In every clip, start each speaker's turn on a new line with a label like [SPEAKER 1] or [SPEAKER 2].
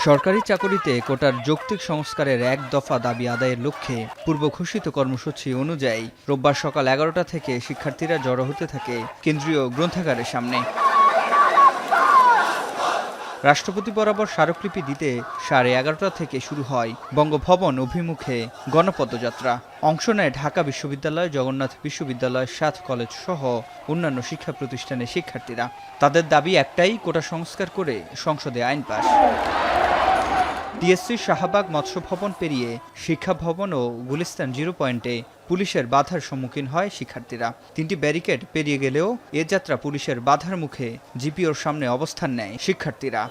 [SPEAKER 1] সরকারি চাকরিতে কোটার যৌক্তিক সংস্কারের এক দফা দাবি আদায়ের লক্ষ্যে পূর্ব ঘোষিত কর্মসূচি অনুযায়ী রোববার সকাল ১১টা থেকে শিক্ষার্থীরা জড়ো হতে থাকে কেন্দ্রীয় গ্রন্থাগারের সামনে। রাষ্ট্রপতি বরাবর স্মারকলিপি দিতে 11:30 থেকে শুরু হয় বঙ্গভবন অভিমুখে গণপদযাত্রা। অংশ নেয় ঢাকা বিশ্ববিদ্যালয়, জগন্নাথ বিশ্ববিদ্যালয়, ৭ কলেজ সহ অন্যান্য শিক্ষা প্রতিষ্ঠানের শিক্ষার্থীরা। তাদের দাবি একটাই, কোটা সংস্কার করে সংসদে আইন পাস। ডিএসসি শাহবাগ মৎস্য ভবন পেরিয়ে শিক্ষা ভবন ও গুলিস্তান 0 পয়েন্টে পুলিশের বাধার সম্মুখীন হয় শিক্ষার্থীরা। 3টি ব্যারিকেড পেরিয়ে গেলেও এ যাত্রা পুলিশের বাধার মুখে জিপিওর সামনে অবস্থান নেয় শিক্ষার্থীরা।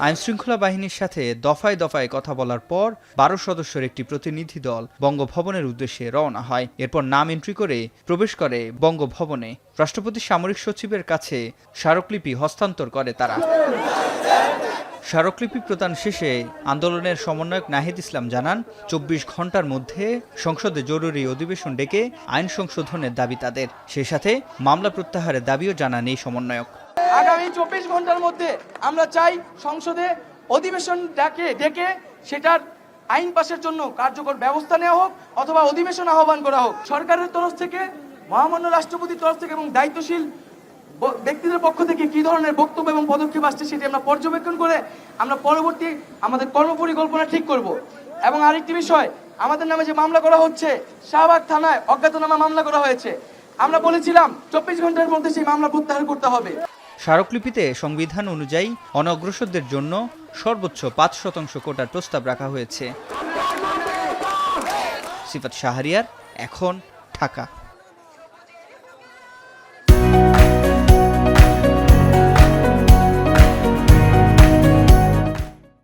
[SPEAKER 1] আইনশৃঙ্খলা বাহিনীর সাথে দফায় দফায় কথা বলার পর 12 সদস্যের একটি প্রতিনিধি দল বঙ্গভবনের উদ্দেশ্যে রওনা হয়। এরপর নাম এন্ট্রি করে প্রবেশ করে বঙ্গভবনে। রাষ্ট্রপতির সামরিক সচিবের কাছে স্মারকলিপি হস্তান্তর করে তারা। স্মারকলিপি প্রদান শেষে আন্দোলনের সমন্বয়ক নাহিদ ইসলাম জানান, 24 ঘন্টার মধ্যে সংসদে জরুরি অধিবেশন ডেকে আইন সংশোধনের দাবি তাদের। সেই সাথে মামলা প্রত্যাহারের দাবিও জানান এই সমন্বয়ক।
[SPEAKER 2] আগামী 24 ঘন্টার মধ্যে আমরা চাই সংসদে অধিবেশন ডেকে সেটার আইন পাশের জন্য কার্যকর ব্যবস্থা নেওয়া হোক অথবা অধিবেশন আহ্বান করা হোক। সরকারের তরফ থেকে, মহামান্য রাষ্ট্রপতির তরফ থেকে এবং দায়িত্বশীল ব্যক্তিদের পক্ষ থেকে কি ধরনের বক্তব্য এবং পদক্ষেপ আসছে সেটি আমরা পর্যবেক্ষণ করে আমরা পরবর্তী আমাদের কর্মপরিকল্পনা ঠিক করব। এবং আরেকটি বিষয়, আমাদের নামে যে মামলা করা হচ্ছে, শাহবাগ থানায় অজ্ঞাতনামা মামলা করা হয়েছে, আমরা বলেছিলাম 24 ঘন্টার মধ্যে সেই মামলা প্রত্যাহার করতে হবে।
[SPEAKER 1] স্মারকলিপিতে সংবিধান অনুযায়ী অনগ্রসরদের জন্য সর্বোচ্চ 5% কোটার প্রস্তাব রাখা হয়েছে। সিফাত শাহরিয়ার, এখন, ঢাকা।